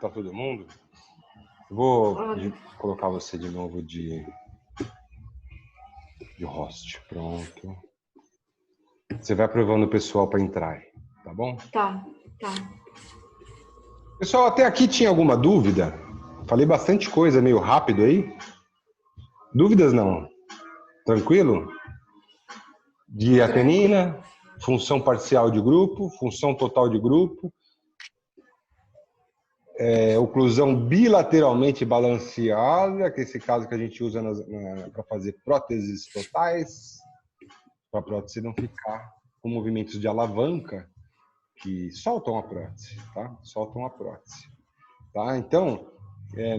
Tá todo mundo? Vou colocar você de novo de host. Pronto. Você vai aprovando o pessoal para entrar, tá bom? Tá. Pessoal, até aqui tinha alguma dúvida? Falei bastante coisa meio rápido aí. Dúvidas não? Tranquilo? De atenina, função parcial de grupo, função total de grupo, oclusão bilateralmente balanceada, que é esse caso que a gente usa para fazer próteses totais, para a prótese não ficar com movimentos de alavanca que soltam a prótese, tá? Soltam a prótese, tá? Então,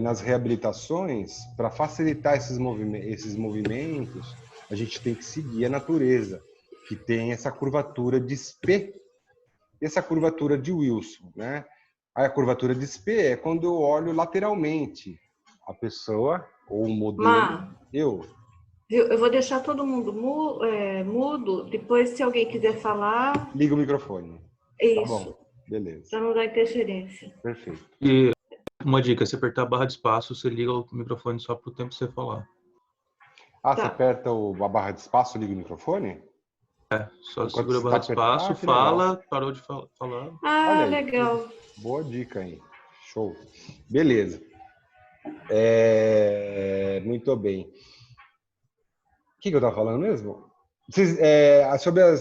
nas reabilitações, para facilitar esses movimentos, a gente tem que seguir a natureza, que tem essa curvatura de Spee e essa curvatura de Wilson, né? Aí a curvatura de Spee é quando eu olho lateralmente a pessoa ou o modelo. Eu vou deixar todo mundo mudo, depois se alguém quiser falar... Liga o microfone. Isso. Tá bom, beleza. Para não dar interferência. Perfeito. E uma dica, se apertar a barra de espaço, você liga o microfone só para o tempo que você falar. Você aperta a barra de espaço, liga o microfone? Só segura a barra de espaço, fala, parou de falar. Olha aí, legal. Boa dica aí. Show. Beleza. Muito bem. O que eu estava falando mesmo?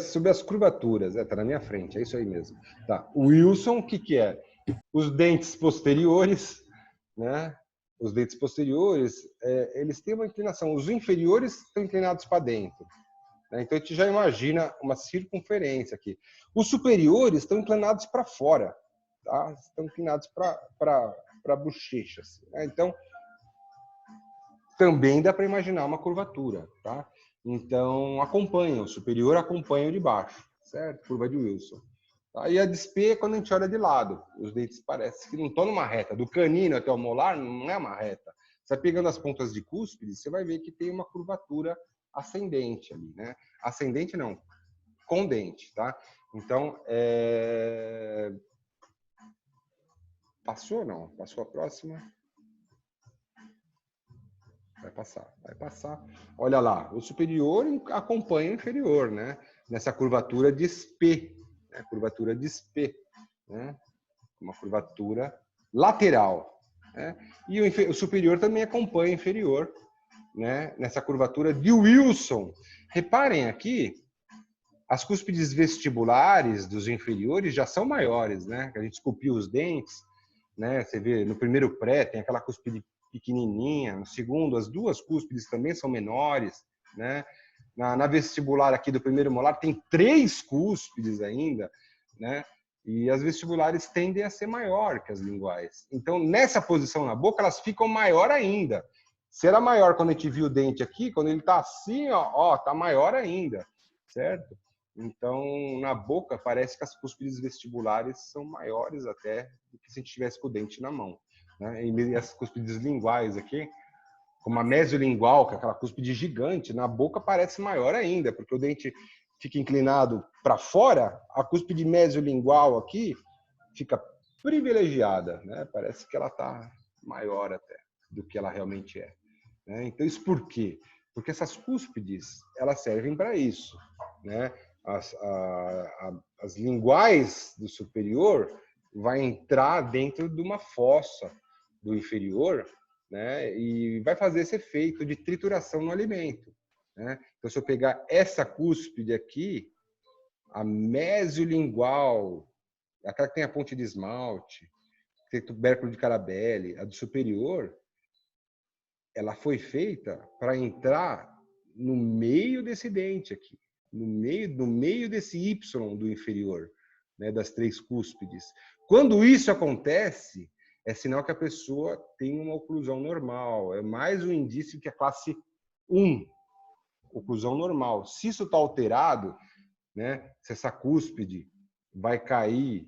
Sobre as curvaturas. Tá na minha frente, é isso aí mesmo. Tá. O Wilson, o que é? Os dentes posteriores, né? Os dentes posteriores, eles têm uma inclinação. Os inferiores estão inclinados para dentro. Então, a gente já imagina uma circunferência aqui. Os superiores estão inclinados para fora, tá? Estão inclinados para a bochecha. Assim, né? Então, também dá para imaginar uma curvatura, tá? Então, acompanha. O superior acompanha o de baixo, certo? Curva de Wilson. Tá? E a de Spee é quando a gente olha de lado. Os dentes parecem que não estão numa reta. Do canino até o molar, não é uma reta. Você vai pegando as pontas de cúspide, você vai ver que tem uma curvatura ascendente ali, né? Ascendente não, condente, tá? Então, passou ou não? Passou a próxima? Vai passar. Olha lá, o superior acompanha o inferior, né? Nessa curvatura de Spee, né? Curvatura de Spee, né? Uma curvatura lateral, né? E o superior também acompanha o inferior, né? Nessa curvatura de Wilson. Reparem aqui, as cúspides vestibulares dos inferiores já são maiores, né? A gente esculpiu os dentes, né? Você vê no primeiro pré tem aquela cúspide pequenininha, no segundo as duas cúspides também são menores, né? Na vestibular aqui do primeiro molar tem 3 cúspides ainda, né? E as vestibulares tendem a ser maior que as linguais. Então, nessa posição na boca, elas ficam maior ainda. Se era maior quando a gente viu o dente aqui, quando ele está assim, ó, tá maior ainda, certo? Então, na boca, parece que as cúspides vestibulares são maiores até do que se a gente tivesse com o dente na mão, né? E as cúspides linguais aqui, como a mesiolingual, que é aquela cúspide gigante, na boca parece maior ainda, porque o dente fica inclinado para fora, a cúspide mesiolingual aqui fica privilegiada, né? Parece que ela está maior até do que ela realmente é, né? Então, isso por quê? Porque essas cúspides, elas servem para isso, né? As linguais do superior vai entrar dentro de uma fossa do inferior, né? E vai fazer esse efeito de trituração no alimento, né? Então, se eu pegar essa cúspide aqui, a mesiolingual, aquela que tem a ponte de esmalte, que tem tubérculo de Carabelli, a do superior, ela foi feita para entrar no meio desse dente aqui, no meio desse Y do inferior, né, das 3 cúspides. Quando isso acontece, é sinal que a pessoa tem uma oclusão normal. É mais um indício que é classe 1, oclusão normal. Se isso está alterado, né, se essa cúspide vai cair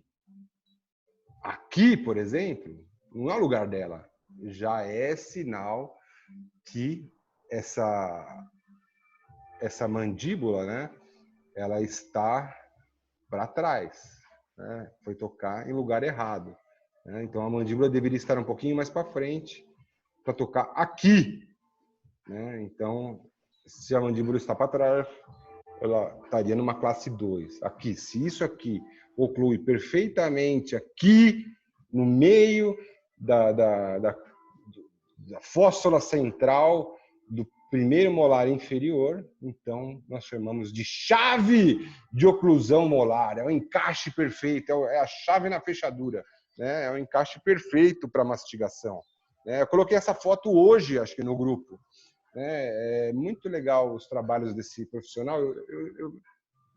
aqui, por exemplo, não é o lugar dela, já é sinal que essa mandíbula, né, ela está para trás, né? Foi tocar em lugar errado, né? Então, a mandíbula deveria estar um pouquinho mais para frente para tocar aqui, né? Então, se a mandíbula está para trás, ela estaria numa classe 2. Aqui, se isso aqui oclui perfeitamente aqui no meio da fóssola central do primeiro molar inferior, então nós chamamos de chave de oclusão molar. É o encaixe perfeito, é a chave na fechadura, né? É o encaixe perfeito para mastigação. Eu coloquei essa foto hoje, acho que no grupo. É muito legal os trabalhos desse profissional. Eu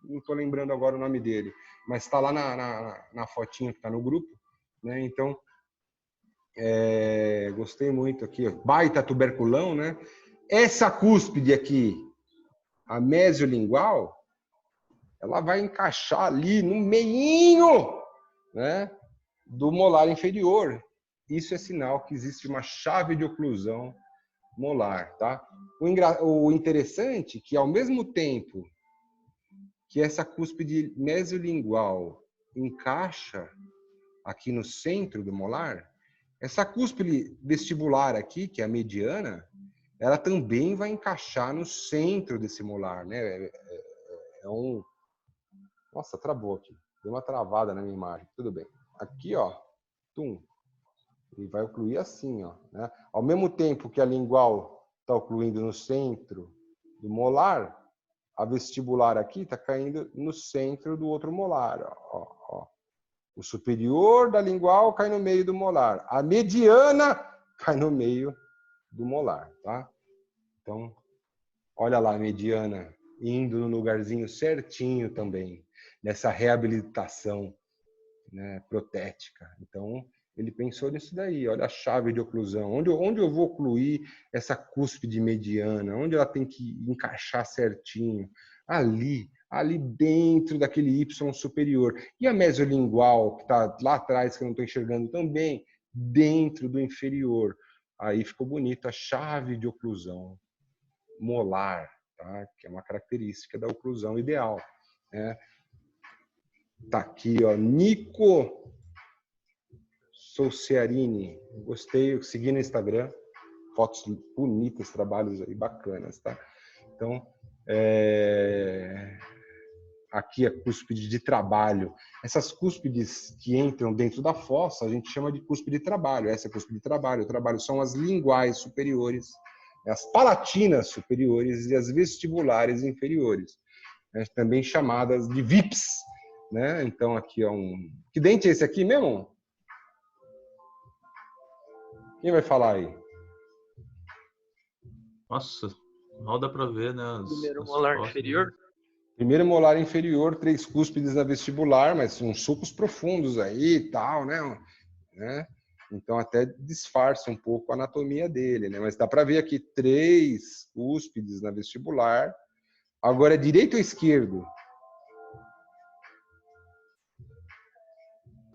não estou lembrando agora o nome dele, mas está lá na fotinha que está no grupo, né? Então, gostei muito aqui. Baita tuberculão, né? Essa cúspide aqui, a mesiolingual, ela vai encaixar ali no meinho, né, do molar inferior. Isso é sinal que existe uma chave de oclusão molar, tá? O interessante é que, ao mesmo tempo que essa cúspide mesiolingual encaixa aqui no centro do molar, essa cúspide vestibular aqui, que é a mediana, ela também vai encaixar no centro desse molar, né? Nossa, travou aqui. Deu uma travada na minha imagem. Tudo bem. Aqui, ó, tum. Ele vai ocluir assim, ó, né? Ao mesmo tempo que a lingual está ocluindo no centro do molar, a vestibular aqui está caindo no centro do outro molar, ó. O superior da lingual cai no meio do molar. A mediana cai no meio do molar, tá? Então, olha lá a mediana indo no lugarzinho certinho também, nessa reabilitação, né, protética. Então, ele pensou nisso daí. Olha a chave de oclusão. Onde eu vou ocluir essa cúspide mediana? Onde ela tem que encaixar certinho? Ali dentro daquele Y superior. E a mesiolingual, que está lá atrás, que eu não estou enxergando também, dentro do inferior. Aí ficou bonito a chave de oclusão molar, tá? Que é uma característica da oclusão ideal, né? Tá aqui, ó, Nico Souciarini. Gostei, eu segui no Instagram. Fotos bonitas, trabalhos aí bacanas, tá? Então, aqui a cúspide de trabalho. Essas cúspides que entram dentro da fossa, a gente chama de cúspide de trabalho. Essa é a cúspide de trabalho. O trabalho são as linguais superiores, as palatinas superiores e as vestibulares inferiores, né? Também chamadas de VIPs, né? Então, aqui é Que dente é esse aqui mesmo? Quem vai falar aí? Nossa, mal dá pra ver, né? Primeiro molar inferior. Primeiro molar inferior, 3 cúspides na vestibular, mas são sulcos profundos aí e tal, né? Então até disfarça um pouco a anatomia dele, né? Mas dá para ver aqui 3 cúspides na vestibular. Agora, é direito ou esquerdo?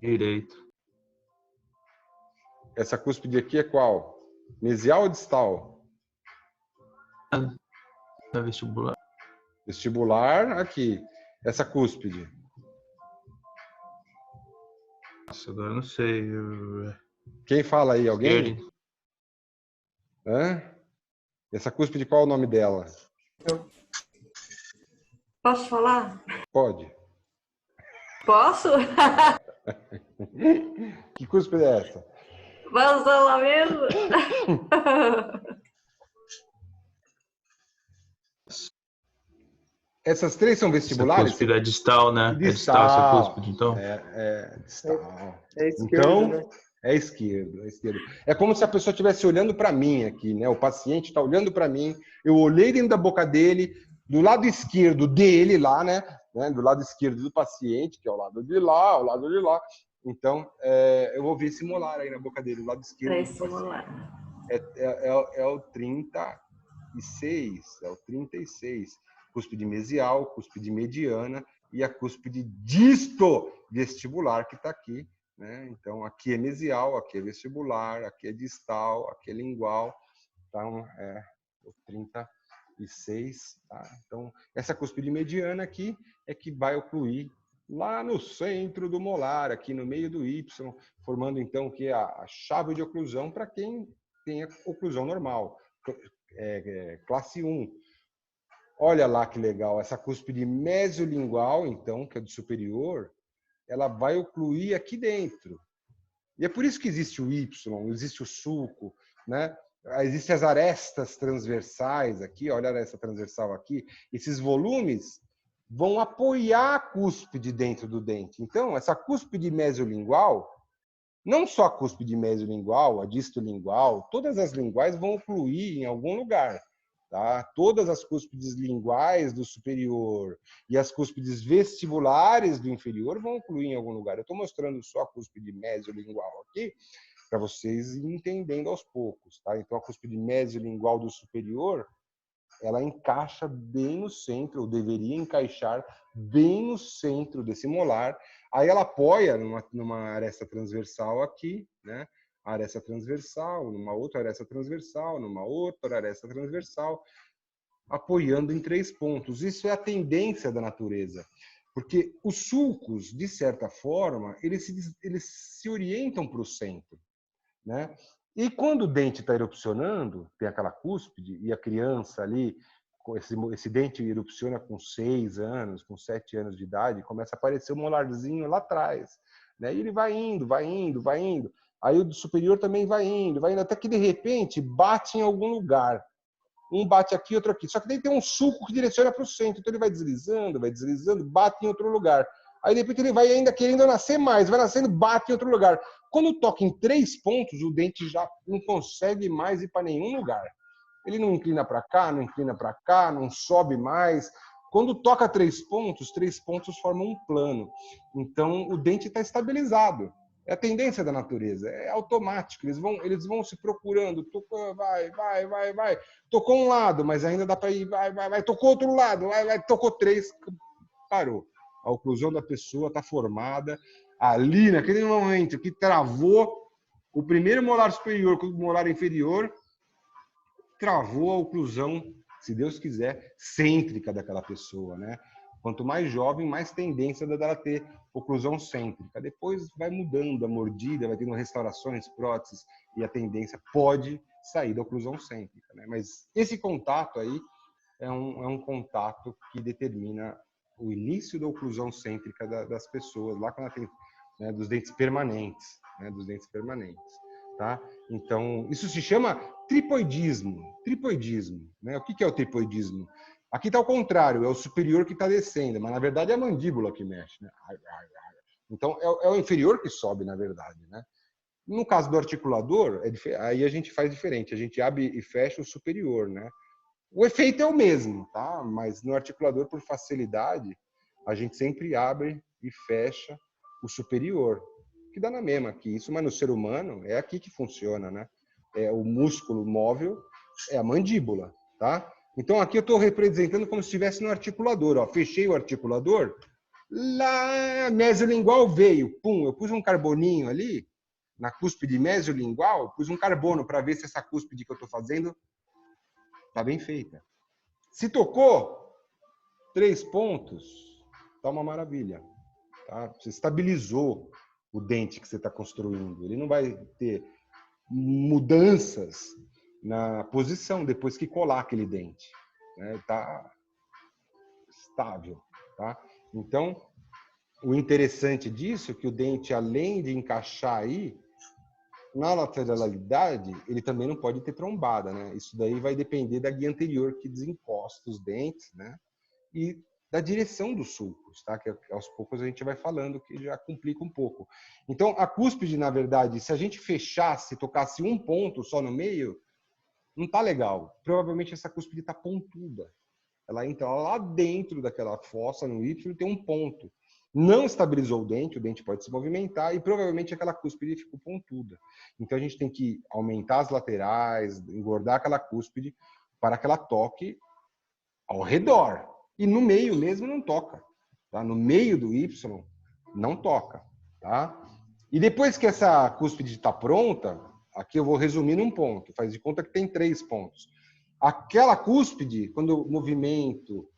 Direito. Essa cúspide aqui é qual? Mesial ou distal? Na vestibular. Vestibular, aqui. Essa cúspide. Nossa, agora eu não sei. Quem fala aí? Alguém? Esquerda. Hã? Essa cúspide, qual é o nome dela? Posso falar? Pode. Posso? Que cúspide é essa? Vai usar lá mesmo? Essas 3 são Essa vestibulares? cúspide é distal, né? É distal essa cúspide, então? Distal. É esquerdo, Então, né? é esquerdo. É como se a pessoa estivesse olhando para mim aqui, né? O paciente está olhando para mim, eu olhei dentro da boca dele, do lado esquerdo dele lá, né? Do lado esquerdo do paciente, que é o lado de lá, o lado de lá. Então, eu vou ver esse molar aí na boca dele, do lado esquerdo do paciente. Molar. É o 36, é o 36. Cúspide mesial, cúspide mediana e a cúspide disto-vestibular que está aqui, né? Então, aqui é mesial, aqui é vestibular, aqui é distal, aqui é lingual. Então, é o 36, tá? Então, essa cúspide mediana aqui é que vai ocluir lá no centro do molar, aqui no meio do Y, formando então que a chave de oclusão para quem tem a oclusão normal, classe 1. Olha lá que legal, essa cúspide mesiolingual, então, que é do superior, ela vai ocluir aqui dentro. E é por isso que existe o Y, existe o sulco, né? Existem as arestas transversais aqui, olha a aresta transversal aqui. Esses volumes vão apoiar a cúspide dentro do dente. Então, essa cúspide mesiolingual, não só a cúspide mesiolingual, a distolingual, todas as linguais vão ocluir em algum lugar. Tá? Todas as cúspides linguais do superior e as cúspides vestibulares do inferior vão ocluir em algum lugar. Eu estou mostrando só a cúspide mesiolingual aqui, para vocês entendendo aos poucos. Tá? Então, a cúspide mesiolingual do superior, ela encaixa bem no centro, ou deveria encaixar bem no centro desse molar. Aí ela apoia numa aresta transversal aqui, né? Aresta transversal, numa outra aresta transversal, numa outra aresta transversal, apoiando em 3 pontos. Isso é a tendência da natureza, porque os sulcos, de certa forma, eles se orientam para o centro, né? E quando o dente está erupcionando, tem aquela cúspide, e a criança ali, esse dente erupciona com 6 anos, com 7 anos de idade, começa a aparecer um molarzinho lá atrás, né? E ele vai indo, vai indo, vai indo. Aí o do superior também vai indo, até que de repente bate em algum lugar. Um bate aqui, outro aqui. Só que daí tem um sulco que direciona para o centro. Então ele vai deslizando, bate em outro lugar. Aí de repente ele vai ainda querendo nascer mais, vai nascendo, bate em outro lugar. Quando toca em 3 pontos, o dente já não consegue mais ir para nenhum lugar. Ele não inclina para cá, não inclina para cá, não sobe mais. Quando toca 3 pontos formam um plano. Então o dente está estabilizado. É a tendência da natureza, é automático. Eles vão se procurando. Tocou, vai. Tocou um lado, mas ainda dá para ir, vai. Tocou outro lado, vai. Tocou 3, parou. A oclusão da pessoa está formada ali, naquele momento que travou o primeiro molar superior com o molar inferior, travou a oclusão, se Deus quiser, cêntrica daquela pessoa, né? Quanto mais jovem, mais tendência dela ter oclusão cêntrica. Depois vai mudando a mordida, vai tendo restaurações, próteses, e a tendência pode sair da oclusão cêntrica, né? Mas esse contato aí é um contato que determina o início da oclusão cêntrica das pessoas, lá quando ela tem, né, dos dentes permanentes, né, dos dentes permanentes, tá? Então, isso se chama tripoidismo, né? O que é o tripoidismo? Aqui está o contrário, é o superior que está descendo, mas na verdade é a mandíbula que mexe, né? Então, é o inferior que sobe, na verdade, né? No caso do articulador, aí a gente faz diferente, a gente abre e fecha o superior, né? O efeito é o mesmo, tá? Mas no articulador, por facilidade, a gente sempre abre e fecha o superior, que dá na mesma aqui. Isso, mas no ser humano, é aqui que funciona, né? É o músculo móvel, é a mandíbula, tá? Então, aqui eu estou representando como se estivesse no articulador, ó. Fechei o articulador, lá, mesiolingual veio, pum, eu pus um carboninho ali, na cúspide mesiolingual, pus um carbono para ver se essa cúspide que eu estou fazendo está bem feita. Se tocou 3 pontos, tá uma maravilha. Tá? Você estabilizou o dente que você está construindo. Ele não vai ter mudanças na posição depois que colar aquele dente. Está estável. Tá? Então, o interessante disso é que o dente, além de encaixar aí, na lateralidade, ele também não pode ter trombada, né? Isso daí vai depender da guia anterior que desencosta os dentes, né? E da direção dos sulcos, tá? Que aos poucos a gente vai falando que já complica um pouco. Então, a cúspide, na verdade, se a gente fechasse, tocasse um ponto só no meio, não tá legal. Provavelmente essa cúspide tá pontuda. Ela entra lá dentro daquela fossa no Y e tem um ponto. Não estabilizou o dente pode se movimentar e provavelmente aquela cúspide ficou pontuda. Então a gente tem que aumentar as laterais, engordar aquela cúspide para que ela toque ao redor. E no meio mesmo não toca. Tá? No meio do Y não toca. Tá? E depois que essa cúspide está pronta, aqui eu vou resumir num ponto. Faz de conta que tem 3 pontos. Aquela cúspide, quando o movimento,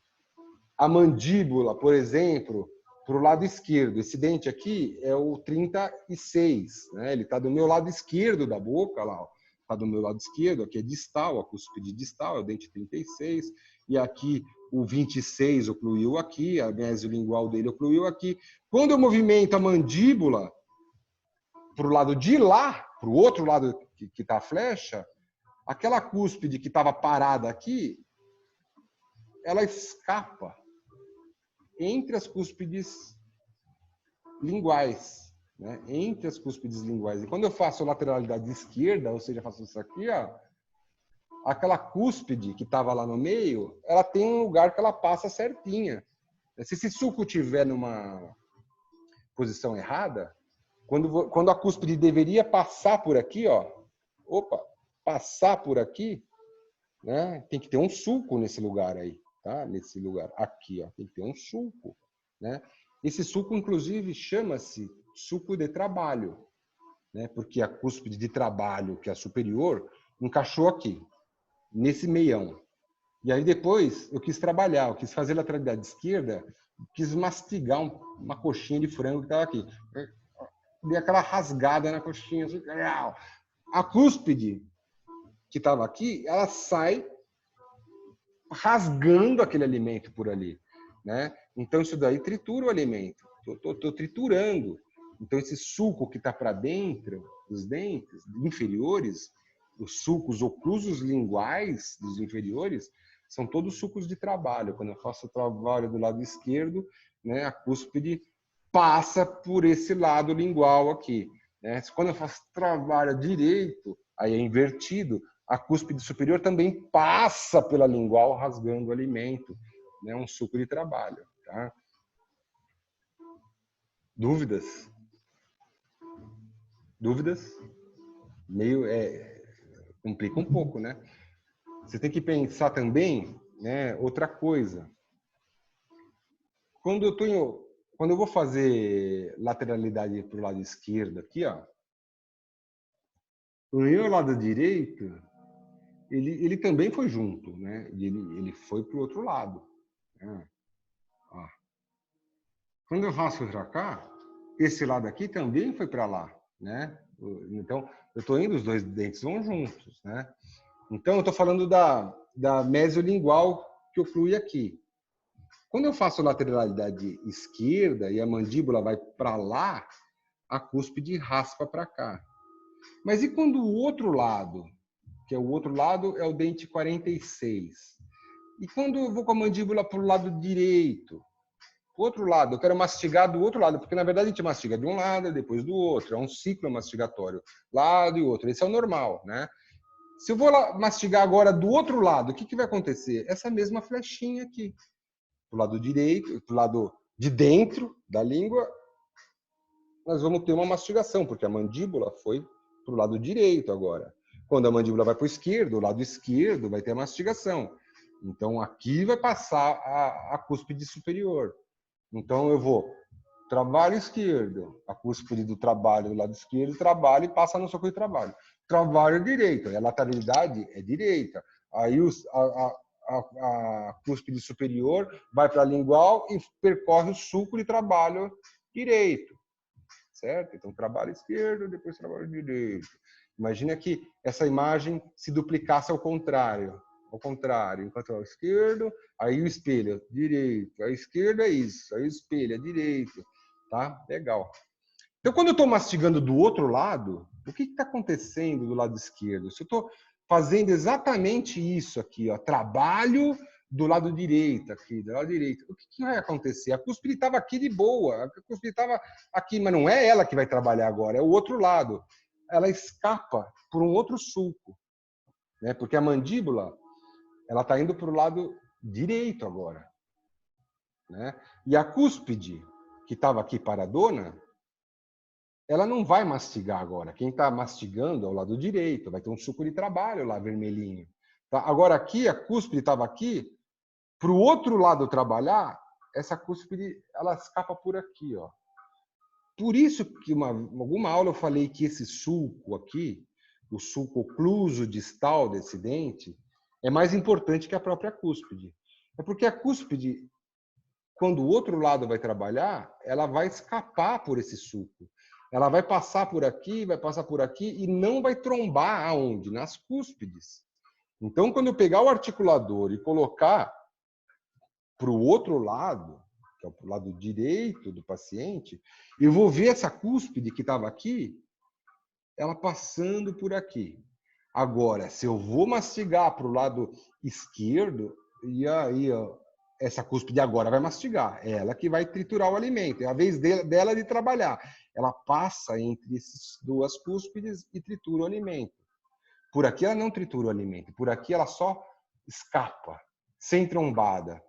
a mandíbula, por exemplo, para o lado esquerdo. Esse dente aqui é o 36, né? Ele está do meu lado esquerdo da boca, lá, está do meu lado esquerdo, aqui é distal, a cúspide distal, é o dente 36, e aqui o 26 ocluiu aqui, a mesiolingual dele ocluiu aqui. Quando eu movimento a mandíbula para o lado de lá, para o outro lado que está a flecha, aquela cúspide que estava parada aqui, ela escapa entre as cúspides linguais, né? Entre as cúspides linguais. E quando eu faço a lateralidade esquerda, ou seja, faço isso aqui, ó, aquela cúspide que estava lá no meio, ela tem um lugar que ela passa certinha. Se esse sulco estiver numa posição errada, quando a cúspide deveria passar por aqui, ó, passar por aqui, né? Tem que ter um sulco nesse lugar aí, tá? Nesse lugar aqui, ó, tem que ter um sulco, né? Esse sulco, inclusive, chama-se sulco de trabalho, né? Porque a cúspide de trabalho, que é a superior, encaixou aqui, nesse meião. E aí depois eu quis trabalhar, eu quis fazer a lateralidade esquerda, quis mastigar uma coxinha de frango que estava aqui. Dei aquela rasgada na coxinha. Assim, a cúspide que estava aqui, ela sai rasgando aquele alimento por ali, né? Então isso daí tritura o alimento. Tô triturando. Então esse suco que está para dentro dos dentes inferiores, os sucos oclusos linguais dos inferiores, são todos sucos de trabalho. Quando eu faço o trabalho do lado esquerdo, né, a cúspide passa por esse lado lingual aqui, né? Quando eu faço trabalho direito, aí é invertido, a cúspide superior também passa pela lingual rasgando o alimento, né? Um suco de trabalho, tá? Dúvidas? Dúvidas? Meio complica um pouco, né? Você tem que pensar também, né, outra coisa. Quando eu vou fazer lateralidade para o lado esquerdo aqui, ó, o meu lado direito, ele também foi junto, né? Ele foi para o outro lado, né? Ó. Quando eu faço para cá, esse lado aqui também foi para lá, né? Então, eu estou indo, os dois dentes vão juntos, né? Então, eu estou falando da mesiolingual que oclui aqui. Quando eu faço lateralidade esquerda e a mandíbula vai para lá, a cúspide raspa para cá. Mas e quando o outro lado, que é o outro lado, é o dente 46? E quando eu vou com a mandíbula para o lado direito? O outro lado, eu quero mastigar do outro lado, porque na verdade a gente mastiga de um lado e depois do outro. É um ciclo mastigatório, lado e outro. Esse é o normal, né? Se eu vou mastigar agora do outro lado, o que vai acontecer? Essa mesma flechinha aqui. Pro lado direito, pro lado de dentro da língua, nós vamos ter uma mastigação, porque a mandíbula foi pro lado direito agora. Quando a mandíbula vai para o esquerdo, o lado esquerdo vai ter a mastigação. Então, aqui vai passar a cúspide superior. Então, eu vou trabalho esquerdo, a cúspide do trabalho do lado esquerdo, trabalho e passa no soco de trabalho. Trabalho direito, a lateralidade é direita. Aí a cúspide superior vai para a lingual e percorre o sulco de trabalho direito, certo? Então, trabalho esquerdo, depois trabalho direito. Imagina que essa imagem se duplicasse ao contrário. Ao contrário, enquanto é o esquerdo, aí o espelho, direito. A esquerda é isso, aí o espelho é direito. Tá? Legal. Então, quando eu estou mastigando do outro lado, o que está acontecendo do lado esquerdo? Se eu estou fazendo exatamente isso aqui, ó, trabalho do lado direito, aqui, do lado direito, o que vai acontecer? A cúspide estava aqui de boa, a cúspide estava aqui, mas não é ela que vai trabalhar agora, é o outro lado. Ela escapa por um outro sulco, né? Porque a mandíbula ela está indo para o lado direito agora, né? E a cúspide que estava aqui paradona, ela não vai mastigar agora. Quem está mastigando é o lado direito, vai ter um suco de trabalho lá vermelhinho. Tá? Agora aqui, a cúspide estava aqui, para o outro lado trabalhar, essa cúspide ela escapa por aqui, ó. Por isso que alguma aula eu falei que esse sulco aqui, o sulco ocluso distal desse dente, é mais importante que a própria cúspide. É porque a cúspide quando o outro lado vai trabalhar, ela vai escapar por esse suco. Ela vai passar por aqui e não vai trombar aonde? Nas cúspides. Então, quando eu pegar o articulador e colocar para o outro lado, que é o lado direito do paciente, eu vou ver essa cúspide que estava aqui, ela passando por aqui. Agora, se eu vou mastigar para o lado esquerdo, e aí, ó, essa cúspide agora vai mastigar. É ela que vai triturar o alimento. É a vez dela de trabalhar. Ela passa entre essas duas cúspides e tritura o alimento. Por aqui ela não tritura o alimento. Por aqui ela só escapa, sem trombada.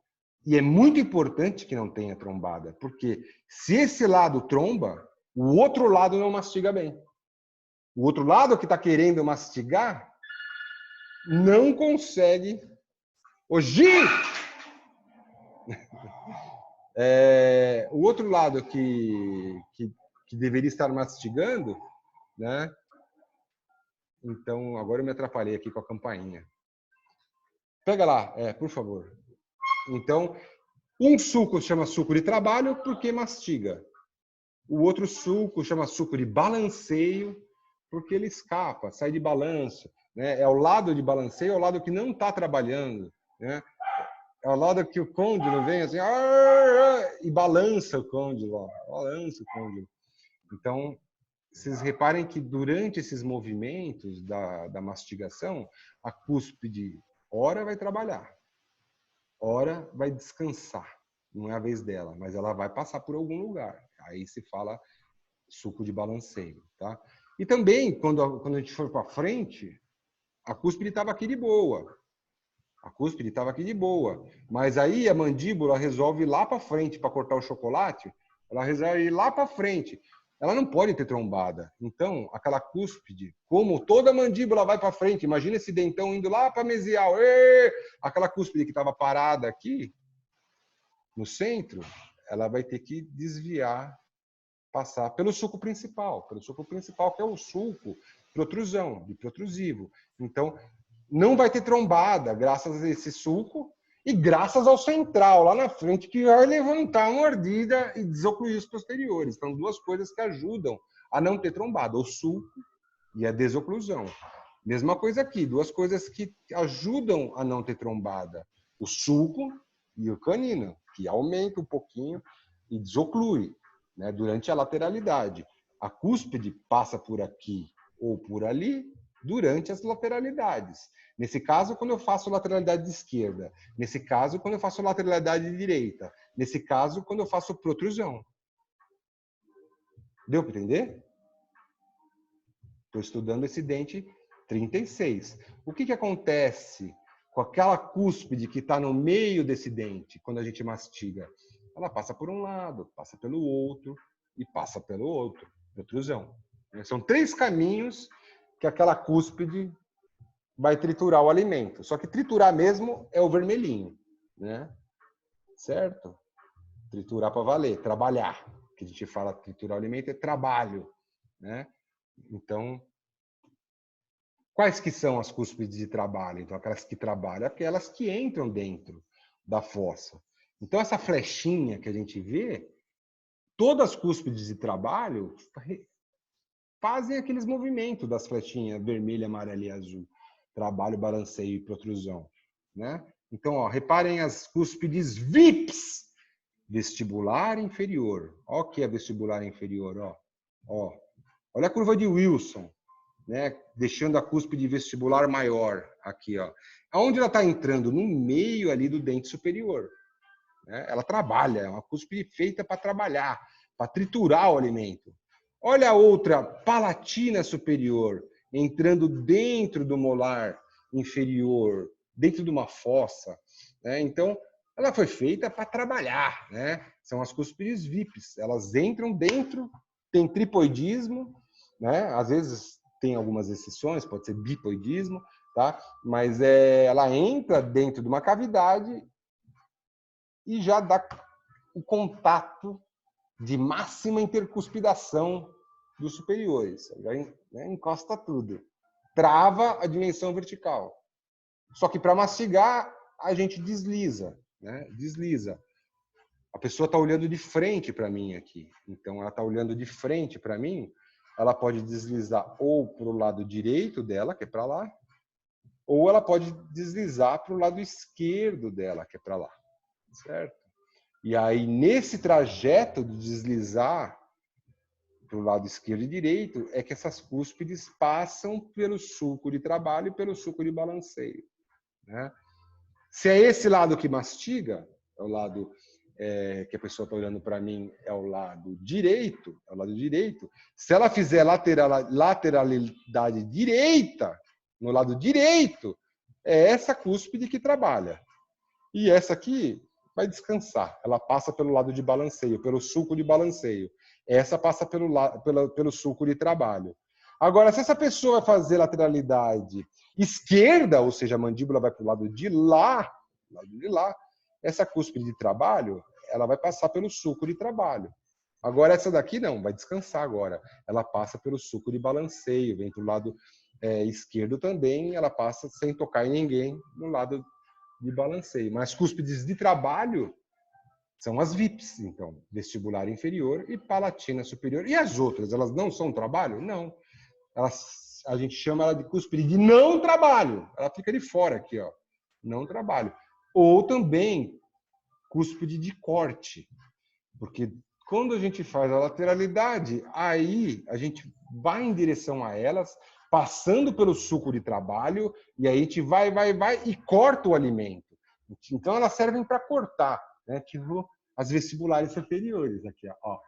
E é muito importante que não tenha trombada, porque se esse lado tromba, o outro lado não mastiga bem. O outro lado que está querendo mastigar não consegue. Ô, Gi! O outro lado que deveria estar mastigando, né? Então, agora eu me atrapalhei aqui com a campainha. Pega lá, por favor. Então, um suco chama suco de trabalho porque mastiga. O outro suco chama suco de balanceio porque ele escapa, sai de balanço. Né? É o lado de balanceio, é o lado que não está trabalhando. Né? É o lado que o côndilo vem assim e balança o côndilo. Balança o côndilo. Então, vocês reparem que durante esses movimentos da mastigação, a cúspide, ora vai trabalhar, ora vai descansar. Não é a vez dela, mas ela vai passar por algum lugar. Aí se fala suco de balanceio. Tá? E também, quando a gente for para frente, a cúspide estava aqui de boa. A cúspide estava aqui de boa. Mas aí a mandíbula resolve ir lá para frente para cortar o chocolate. Ela resolve ir lá para frente. Ela não pode ter trombada. Então, aquela cúspide, como toda mandíbula vai para frente, imagina esse dentão indo lá para mesial. Aquela cúspide que estava parada aqui, no centro, ela vai ter que desviar, passar pelo suco principal que é o suco protrusão, de protrusivo. Então, não vai ter trombada graças a esse suco e graças ao central lá na frente que vai levantar a mordida e desocluir os posteriores. Então, duas coisas que ajudam a não ter trombada, o suco e a desoclusão. Mesma coisa aqui, duas coisas que ajudam a não ter trombada, o suco e o canino, que aumenta um pouquinho e desoclui, né, durante a lateralidade. A cúspide passa por aqui ou por ali durante as lateralidades. Nesse caso, quando eu faço lateralidade de esquerda. Nesse caso, quando eu faço lateralidade de direita. Nesse caso, quando eu faço protrusão. Deu para entender? Estou estudando esse dente 36. O que acontece com aquela cúspide que está no meio desse dente quando a gente mastiga? Ela passa por um lado, passa pelo outro e passa pelo outro. Protrusão. São três caminhos que aquela cúspide vai triturar o alimento. Só que triturar mesmo é o vermelhinho, né? Certo? Triturar para valer, trabalhar. O que a gente fala triturar o alimento é trabalho, né? Então, quais que são as cúspides de trabalho? Então, aquelas que trabalham, aquelas que entram dentro da fossa. Então, essa flechinha que a gente vê, todas as cúspides de trabalho fazem aqueles movimentos das flechinhas vermelha, amarela e azul. Trabalho, balanceio e protrusão. Né? Então, ó, reparem as cúspides VIPs. Vestibular inferior. Ó, o que é vestibular inferior. Ó. Olha a curva de Wilson. Né? Deixando a cúspide vestibular maior. Aqui, ó. Aonde ela está entrando? No meio ali do dente superior. Né? Ela trabalha. É uma cúspide feita para trabalhar, para triturar o alimento. Olha a outra, palatina superior, entrando dentro do molar inferior, dentro de uma fossa. Né? Então, ela foi feita para trabalhar. Né? São as cúspides VIPs. Elas entram dentro, tem tripoidismo, né? Às vezes tem algumas exceções, pode ser bipoidismo, tá? Mas ela entra dentro de uma cavidade e já dá o contato de máxima intercuspidação dos superiores. Já, né, encosta tudo. Trava a dimensão vertical. Só que para mastigar, a gente desliza. Né? Desliza. A pessoa está olhando de frente para mim aqui. Então, ela está olhando de frente para mim, ela pode deslizar ou para o lado direito dela, que é para lá, ou ela pode deslizar para o lado esquerdo dela, que é para lá. Certo? E aí, nesse trajeto de deslizar para o lado esquerdo e direito, é que essas cúspides passam pelo sulco de trabalho e pelo sulco de balanceio. Né? Se é esse lado que mastiga, é o lado que a pessoa está olhando para mim, é o lado direito, Se ela fizer lateralidade direita, no lado direito, é essa cúspide que trabalha. E essa aqui vai descansar. Ela passa pelo lado de balanceio, pelo sulco de balanceio. Essa passa pelo sulco de trabalho. Agora, se essa pessoa vai fazer lateralidade esquerda, ou seja, a mandíbula vai para o lado de lá, essa cúspide de trabalho, ela vai passar pelo sulco de trabalho. Agora, essa daqui não, vai descansar agora. Ela passa pelo sulco de balanceio, vem para o lado esquerdo também, ela passa sem tocar em ninguém no lado de balanceio. Mas cúspides de trabalho são as VIPs, então, vestibular inferior e palatina superior. E as outras, elas não são trabalho? Não. A gente chama ela de cúspide de não trabalho. Ela fica de fora aqui, ó. Não trabalho. Ou também cúspide de corte. Porque quando a gente faz a lateralidade, aí a gente vai em direção a elas, passando pelo sulco de trabalho, e aí a gente vai e corta o alimento. Então elas servem para cortar, né? Tipo as vestibulares superiores aqui, ó.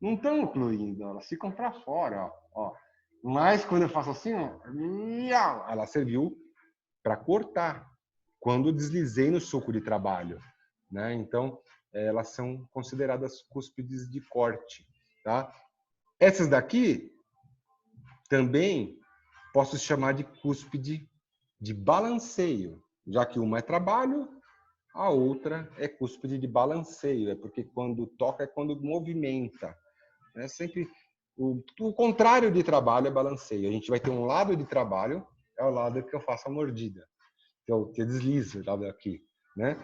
Não estão ocluindo, elas ficam para fora, ó. Mas quando eu faço assim, ó, ela serviu para cortar. Quando eu deslizei no sulco de trabalho, né? Então elas são consideradas cúspides de corte, tá? Essas daqui também posso chamar de cúspide de balanceio, já que uma é trabalho, a outra é cúspide de balanceio, é porque quando toca é quando movimenta. É sempre o contrário de trabalho é balanceio. A gente vai ter um lado de trabalho, é o lado que eu faço a mordida, que eu deslizo aqui, né?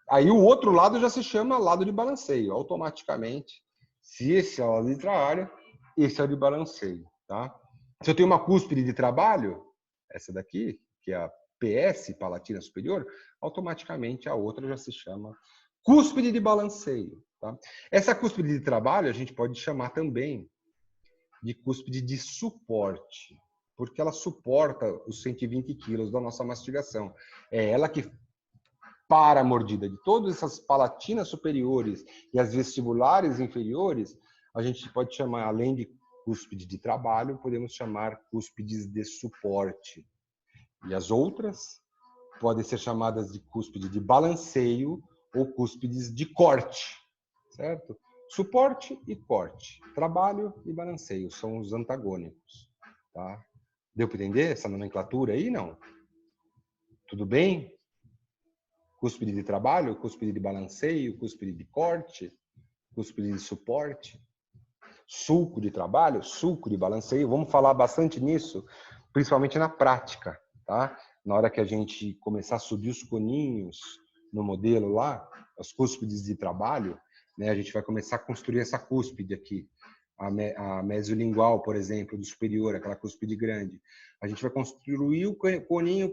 Aí o outro lado já se chama lado de balanceio, automaticamente. Se esse é o lado de trabalho, esse é o de balanceio, tá? Se eu tenho uma cúspide de trabalho, essa daqui, que é a PS, palatina superior, automaticamente a outra já se chama cúspide de balanceio, tá? Essa cúspide de trabalho a gente pode chamar também de cúspide de suporte, porque ela suporta os 120 quilos da nossa mastigação. É ela que para a mordida de todas essas palatinas superiores e as vestibulares inferiores, a gente pode chamar, além de cúspide de trabalho, podemos chamar cúspides de suporte. E as outras podem ser chamadas de cúspide de balanceio ou cúspides de corte, certo? Suporte e corte, trabalho e balanceio são os antagônicos, tá? Deu para entender essa nomenclatura aí, não? Tudo bem? Cúspide de trabalho, cúspide de balanceio, cúspide de corte, cúspide de suporte, sulco de trabalho, sulco de balanceio. Vamos falar bastante nisso, principalmente na prática, tá? Na hora que a gente começar a subir os coninhos no modelo lá, as cúspides de trabalho, né? A gente vai começar a construir essa cúspide aqui. A mesiolingual, por exemplo, do superior, aquela cúspide grande. A gente vai construir o coninho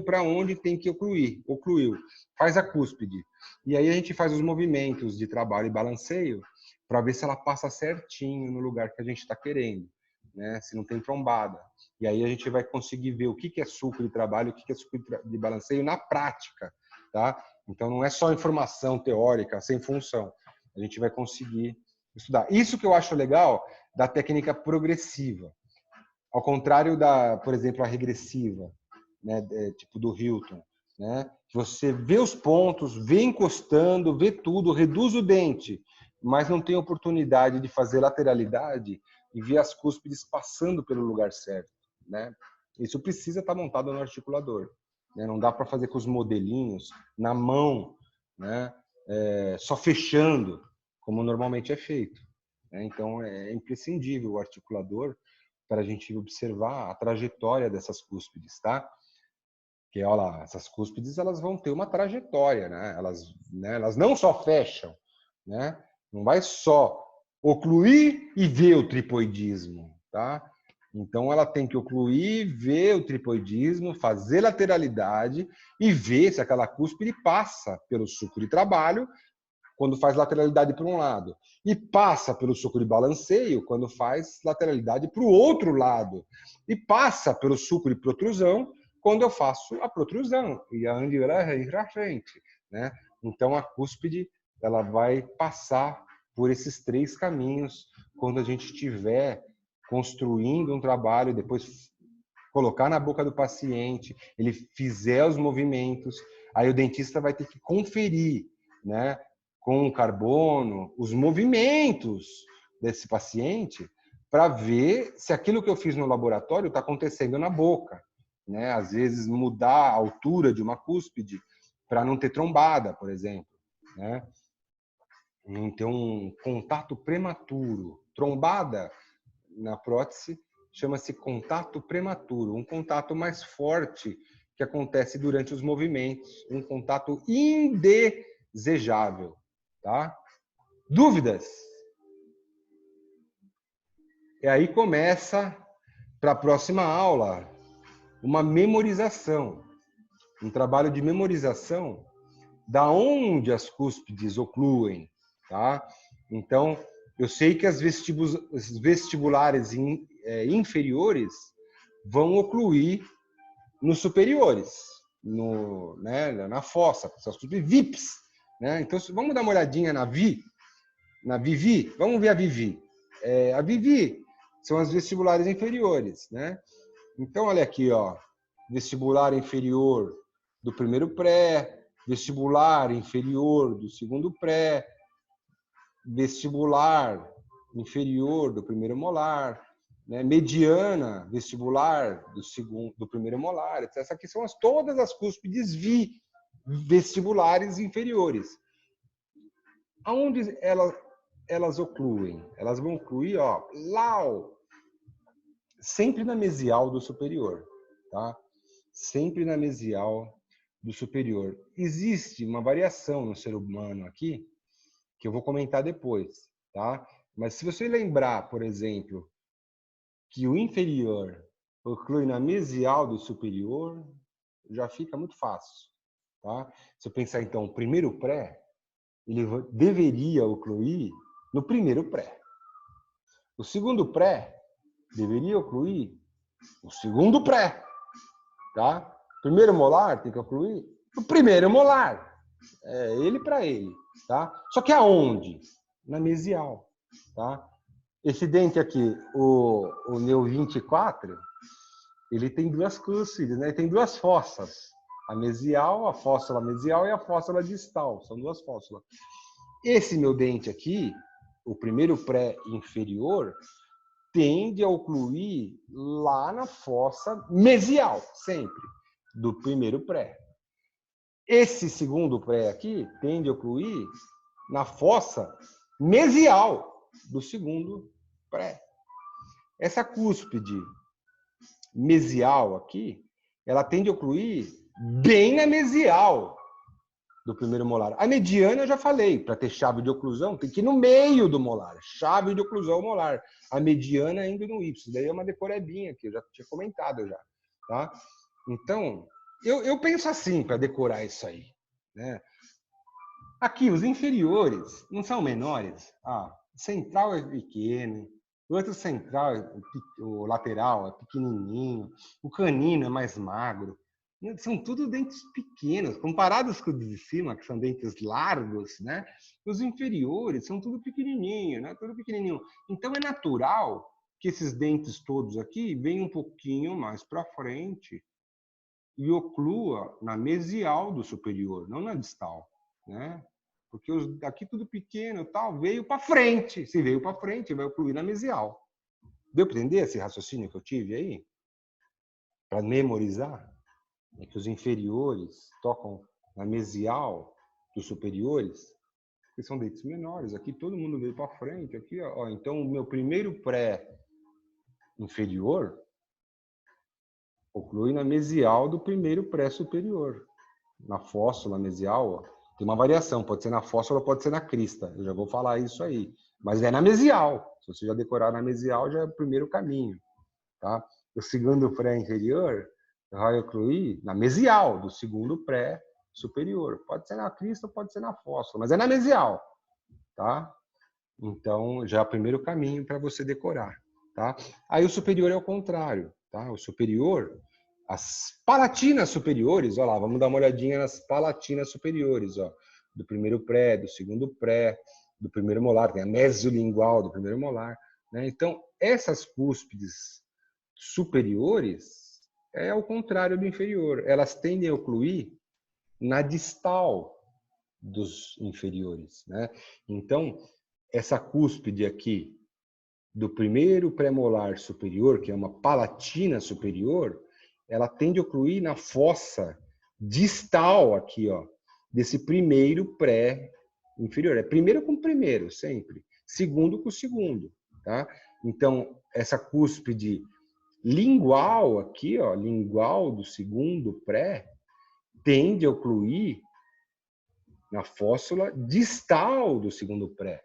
para onde tem que ocluiu. Faz a cúspide. E aí a gente faz os movimentos de trabalho e balanceio para ver se ela passa certinho no lugar que a gente está querendo, né? Se não tem trombada. E aí a gente vai conseguir ver o que é sulco de trabalho, o que é sulco de balanceio na prática, tá? Então não é só informação teórica, sem função. A gente vai conseguir estudar. Isso que eu acho legal da técnica progressiva. Ao contrário da, por exemplo, a regressiva, né, tipo do Hilton, né? Você vê os pontos, vê encostando, vê tudo, reduz o dente, mas não tem oportunidade de fazer lateralidade e ver as cúspides passando pelo lugar certo, né? Isso precisa estar montado no articulador, né? Não dá para fazer com os modelinhos na mão, né? Só fechando, como normalmente é feito, né? Então é imprescindível o articulador para a gente observar a trajetória dessas cúspides, tá? Que, olha lá, essas cúspides elas vão ter uma trajetória, né? Elas não só fecham, né? Não vai só ocluir e ver o tripoidismo, tá? Então, ela tem que ocluir, ver o tripoidismo, fazer lateralidade e ver se aquela cúspide passa pelo suco de trabalho quando faz lateralidade para um lado e passa pelo suco de balanceio quando faz lateralidade para o outro lado e passa pelo suco de protrusão quando eu faço a protrusão e a andira ir à frente, né? Então, a cúspide ela vai passar por esses 3 caminhos quando a gente estiver construindo um trabalho, depois colocar na boca do paciente, ele fizer os movimentos, aí o dentista vai ter que conferir, né, com o carbono, os movimentos desse paciente para ver se aquilo que eu fiz no laboratório está acontecendo na boca, né? Às vezes mudar a altura de uma cúspide para não ter trombada, por exemplo, né? Não ter um contato prematuro. Trombada na prótese chama-se contato prematuro, um contato mais forte que acontece durante os movimentos, um contato indesejável, tá? Dúvidas? E aí começa, para a próxima aula, uma memorização, um trabalho de memorização da onde as cúspides ocluem, tá? Então, eu sei que as vestibulares inferiores vão ocluir nos superiores, né, na fossa, as cúspides VIPs, né? Então, vamos dar uma olhadinha na Vivi, vamos ver a Vivi. A Vivi são as vestibulares inferiores, né? Então, olha aqui, ó, vestibular inferior do primeiro pré, vestibular inferior do segundo pré, vestibular inferior do primeiro molar, né? Mediana vestibular do primeiro molar, etc. Essas aqui são todas as cúspides vestibulares inferiores. Aonde elas ocluem? Elas vão ocluir, ó, lá, sempre na mesial do superior, tá? Sempre na mesial do superior. Existe uma variação no ser humano aqui, que eu vou comentar depois, tá? Mas se você lembrar, por exemplo, que o inferior oclui na mesial do superior, já fica muito fácil, tá? Se eu pensar, então, o primeiro pré, ele deveria ocluir no primeiro pré. O segundo pré deveria ocluir no segundo pré, tá? Primeiro molar tem que ocluir no primeiro molar. É ele para ele, tá? Só que aonde? Na mesial, tá? Esse dente aqui, o Neo 24, ele tem 2 cúspides, né? Ele tem 2 fossas. A mesial, a fóssula mesial e a fóssula distal. São 2 fóssulas. Esse meu dente aqui, o primeiro pré inferior, tende a ocluir lá na fossa mesial, sempre, do primeiro pré. Esse segundo pré aqui tende a ocluir na fossa mesial do segundo pré. Essa cúspide mesial aqui, ela tende a ocluir bem na mesial do primeiro molar. A mediana eu já falei, para ter chave de oclusão tem que ir no meio do molar, chave de oclusão molar. A mediana indo no Y, daí é uma decorebinha que eu já tinha comentado já, tá? Então, eu penso assim para decorar isso aí, né? Aqui, os inferiores não são menores. Central é pequeno, o outro central, o lateral é pequenininho, o canino é mais magro. São tudo dentes pequenos, comparados com os de cima, que são dentes largos, né? Os inferiores são tudo pequenininho, né? Tudo pequenininho. Então, é natural que esses dentes todos aqui venham um pouquinho mais para frente e oclua na mesial do superior, não na distal, né? Porque aqui tudo pequeno, tal, veio para frente. Se veio para frente, vai ocluir na mesial. Deu para entender esse raciocínio que eu tive aí? Para memorizar? É que os inferiores tocam na mesial dos superiores, que são dentes menores. Aqui todo mundo veio para frente. Aqui, ó. Então, o meu primeiro pré inferior oclui na mesial do primeiro pré-superior. Na fóssula mesial, ó, tem uma variação, pode ser na fóssula, pode ser na crista. Eu já vou falar isso aí. Mas é na mesial. Se você já decorar na mesial, já é o primeiro caminho. Tá? O segundo pré-inferior vai ocluir na mesial do segundo pré-superior. Pode ser na crista, pode ser na fóssula, mas é na mesial. Tá? Então, já é o primeiro caminho para você decorar. Tá? Aí o superior é o contrário. Tá? O superior, as palatinas superiores, olha lá, vamos dar uma olhadinha nas palatinas superiores, ó, do primeiro pré, do segundo pré, do primeiro molar, tem a mesolingual do primeiro molar. Né? Então, essas cúspides superiores é ao contrário do inferior. Elas tendem a ocluir na distal dos inferiores. Né? Então, essa cúspide aqui do primeiro premolar superior, que é uma palatina superior, ela tende a ocluir na fossa distal aqui, ó, desse primeiro pré-inferior. É primeiro com primeiro, sempre. Segundo com segundo, tá? Então, essa cúspide lingual aqui, ó, lingual do segundo pré, tende a ocluir na fóssula distal do segundo pré.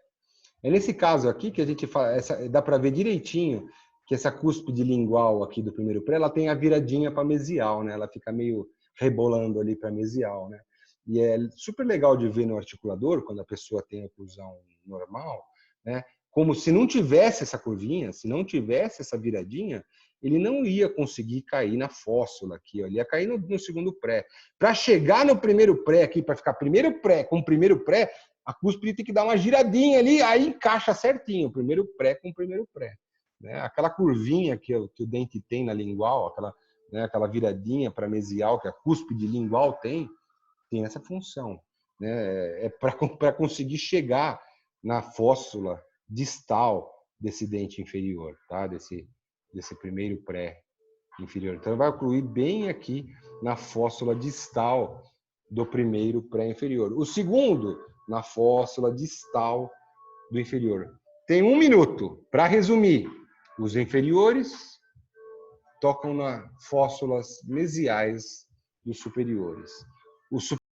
É nesse caso aqui que a gente faz, dá para ver direitinho que essa cúspide lingual aqui do primeiro pré, ela tem a viradinha para mesial, né? Ela fica meio rebolando ali para mesial, né? E é super legal de ver no articulador, quando a pessoa tem oclusão normal, né? Como se não tivesse essa curvinha, se não tivesse essa viradinha, ele não ia conseguir cair na fóssula aqui, ó. Ele ia cair no segundo pré. Para chegar no primeiro pré aqui, para ficar primeiro pré com primeiro pré, a cúspide tem que dar uma giradinha ali, aí encaixa certinho, o primeiro pré com o primeiro pré. Né? Aquela curvinha que o dente tem na lingual, aquela viradinha para mesial que a cúspide lingual tem essa função. Né? É para conseguir chegar na fóssula distal desse dente inferior, tá? desse primeiro pré inferior. Então, vai ocluir bem aqui na fóssula distal do primeiro pré inferior. O segundo, na fóssula distal do inferior. Tem 1 minuto para resumir. Os inferiores tocam nas fóssulas mesiais dos superiores.